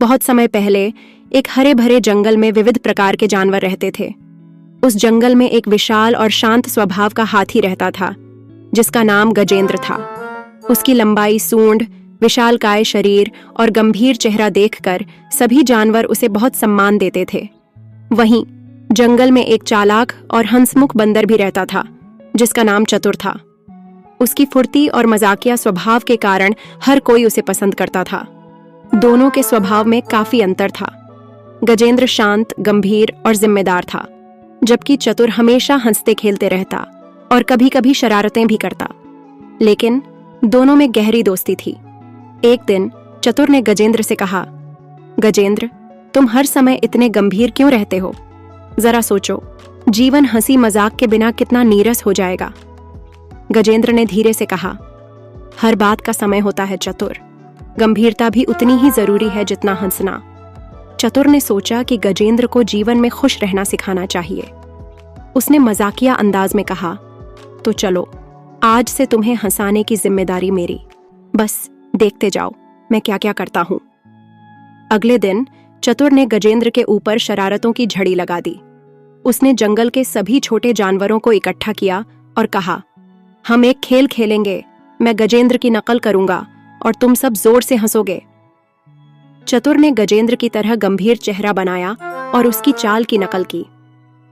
बहुत समय पहले एक हरे भरे जंगल में विविध प्रकार के जानवर रहते थे। उस जंगल में एक विशाल और शांत स्वभाव का हाथी रहता था, जिसका नाम गजेंद्र था। उसकी लंबाई सूंड, विशालकाय शरीर और गंभीर चेहरा देखकर सभी जानवर उसे बहुत सम्मान देते थे। वहीं जंगल में एक चालाक और हंसमुख बंदर भी रहता था, जिसका नाम चतुर था। उसकी फुर्ती और मजाकिया स्वभाव के कारण हर कोई उसे पसंद करता था। दोनों के स्वभाव में काफी अंतर था। गजेंद्र शांत, गंभीर और जिम्मेदार था, जबकि चतुर हमेशा हंसते खेलते रहता और कभी कभी शरारतें भी करता। लेकिन दोनों में गहरी दोस्ती थी। एक दिन चतुर ने गजेंद्र से कहा, गजेंद्र, तुम हर समय इतने गंभीर क्यों रहते हो? जरा सोचो, जीवन हंसी मजाक के बिना कितना नीरस हो जाएगा। गजेंद्र ने धीरे से कहा, हर बात का समय होता है चतुर। गंभीरता भी उतनी ही जरूरी है जितना हंसना। चतुर ने सोचा कि गजेंद्र को जीवन में खुश रहना सिखाना चाहिए। उसने मजाकिया अंदाज में कहा, तो चलो, आज से तुम्हें हंसाने की जिम्मेदारी मेरी। बस देखते जाओ मैं क्या क्या करता हूं। अगले दिन चतुर ने गजेंद्र के ऊपर शरारतों की झड़ी लगा दी। उसने जंगल के सभी छोटे जानवरों को इकट्ठा किया और कहा, हम एक खेल खेलेंगे। मैं गजेंद्र की नकल करूंगा और तुम सब जोर से हंसोगे। चतुर ने गजेंद्र की तरह गंभीर चेहरा बनाया और उसकी चाल की नकल की।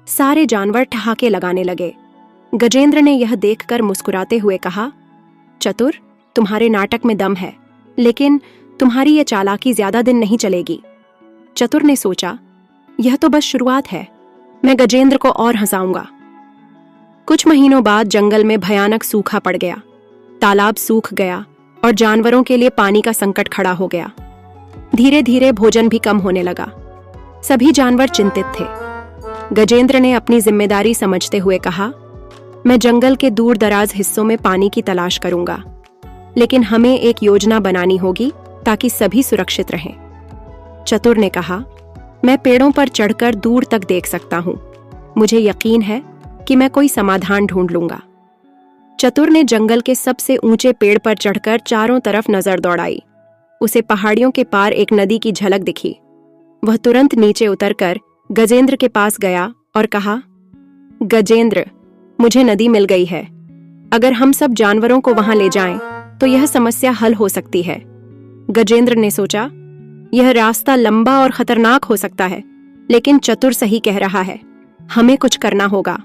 सारे जानवर ठहाके लगाने लगे। गजेंद्र ने यह देखकर मुस्कुराते हुए कहा, चतुर, तुम्हारे नाटक में दम है, लेकिन तुम्हारी यह चालाकी ज्यादा दिन नहीं चलेगी। चतुर ने सोचा, यह तो बस शुरुआत है, मैं गजेंद्र को और हंसाऊंगा। कुछ महीनों बाद जंगल में भयानक सूखा पड़ गया। तालाब सूख गया और जानवरों के लिए पानी का संकट खड़ा हो गया। धीरे धीरे भोजन भी कम होने लगा। सभी जानवर चिंतित थे। गजेंद्र ने अपनी जिम्मेदारी समझते हुए कहा, मैं जंगल के दूर दराज हिस्सों में पानी की तलाश करूंगा, लेकिन हमें एक योजना बनानी होगी ताकि सभी सुरक्षित रहें। चतुर ने कहा, मैं पेड़ों पर चढ़कर दूर तक देख सकता हूं। मुझे यकीन है कि मैं कोई समाधान ढूंढ लूंगा। चतुर ने जंगल के सबसे ऊंचे पेड़ पर चढ़कर चारों तरफ नजर दौड़ाई। उसे पहाड़ियों के पार एक नदी की झलक दिखी। वह तुरंत नीचे उतरकर गजेंद्र के पास गया और कहा, गजेंद्र, मुझे नदी मिल गई है। अगर हम सब जानवरों को वहां ले जाएं, तो यह समस्या हल हो सकती है। गजेंद्र ने सोचा, यह रास्ता लंबा और खतरनाक हो सकता है, लेकिन चतुर सही कह रहा है, हमें कुछ करना होगा।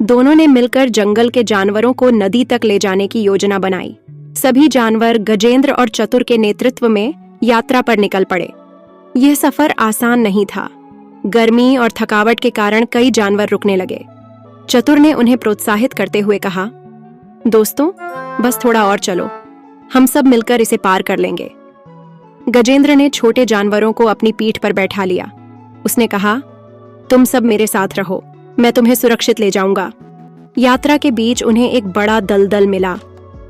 दोनों ने मिलकर जंगल के जानवरों को नदी तक ले जाने की योजना बनाई। सभी जानवर गजेंद्र और चतुर के नेतृत्व में यात्रा पर निकल पड़े। यह सफर आसान नहीं था। गर्मी और थकावट के कारण कई जानवर रुकने लगे। चतुर ने उन्हें प्रोत्साहित करते हुए कहा, दोस्तों, बस थोड़ा और चलो, हम सब मिलकर इसे पार कर लेंगे। गजेंद्र ने छोटे जानवरों को अपनी पीठ पर बैठा लिया। उसने कहा, तुम सब मेरे साथ रहो, मैं तुम्हें सुरक्षित ले जाऊंगा। यात्रा के बीच उन्हें एक बड़ा दलदल मिला।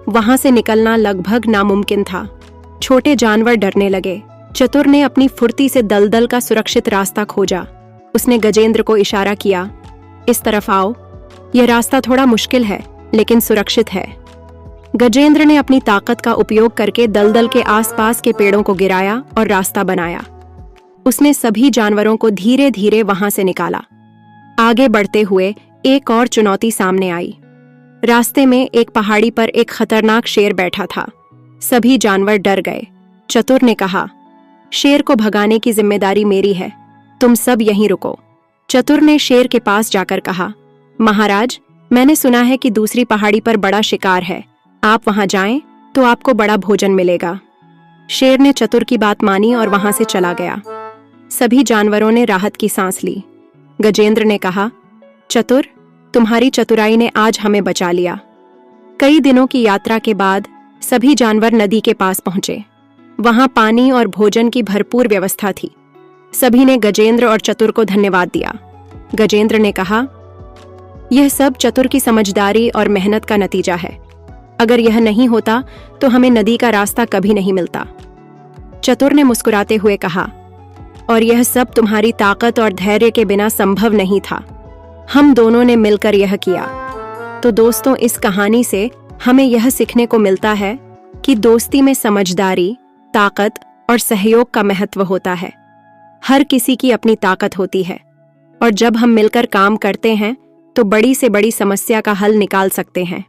वहां से निकलना लगभग नामुमकिन था। छोटे जानवर डरने लगे। चतुर ने अपनी फुर्ती से दलदल का सुरक्षित रास्ता खोजा। उसने गजेंद्र को इशारा किया, इस तरफ आओ, यह रास्ता थोड़ा मुश्किल है लेकिन सुरक्षित है। गजेंद्र ने अपनी ताकत का उपयोग करके दलदल के आसपास के पेड़ों को गिराया और रास्ता बनाया। उसने सभी जानवरों को धीरे धीरे वहां से निकाला। आगे बढ़ते हुए एक और चुनौती सामने आई। रास्ते में एक पहाड़ी पर एक खतरनाक शेर बैठा था। सभी जानवर डर गए। चतुर ने कहा, शेर को भगाने की जिम्मेदारी मेरी है, तुम सब यहीं रुको। चतुर ने शेर के पास जाकर कहा, महाराज, मैंने सुना है कि दूसरी पहाड़ी पर बड़ा शिकार है, आप वहां जाएं तो आपको बड़ा भोजन मिलेगा। शेर ने चतुर की बात मानी और वहां से चला गया। सभी जानवरों ने राहत की सांस ली। गजेंद्र ने कहा, चतुर, तुम्हारी चतुराई ने आज हमें बचा लिया। कई दिनों की यात्रा के बाद सभी जानवर नदी के पास पहुंचे। वहां पानी और भोजन की भरपूर व्यवस्था थी। सभी ने गजेंद्र और चतुर को धन्यवाद दिया। गजेंद्र ने कहा, यह सब चतुर की समझदारी और मेहनत का नतीजा है। अगर यह नहीं होता तो हमें नदी का रास्ता कभी नहीं मिलता। चतुर ने मुस्कुराते हुए कहा, और यह सब तुम्हारी ताकत और धैर्य के बिना संभव नहीं था। हम दोनों ने मिलकर यह किया। तो दोस्तों, इस कहानी से हमें यह सीखने को मिलता है कि दोस्ती में समझदारी, ताकत और सहयोग का महत्व होता है। हर किसी की अपनी ताकत होती है और जब हम मिलकर काम करते हैं तो बड़ी से बड़ी समस्या का हल निकाल सकते हैं।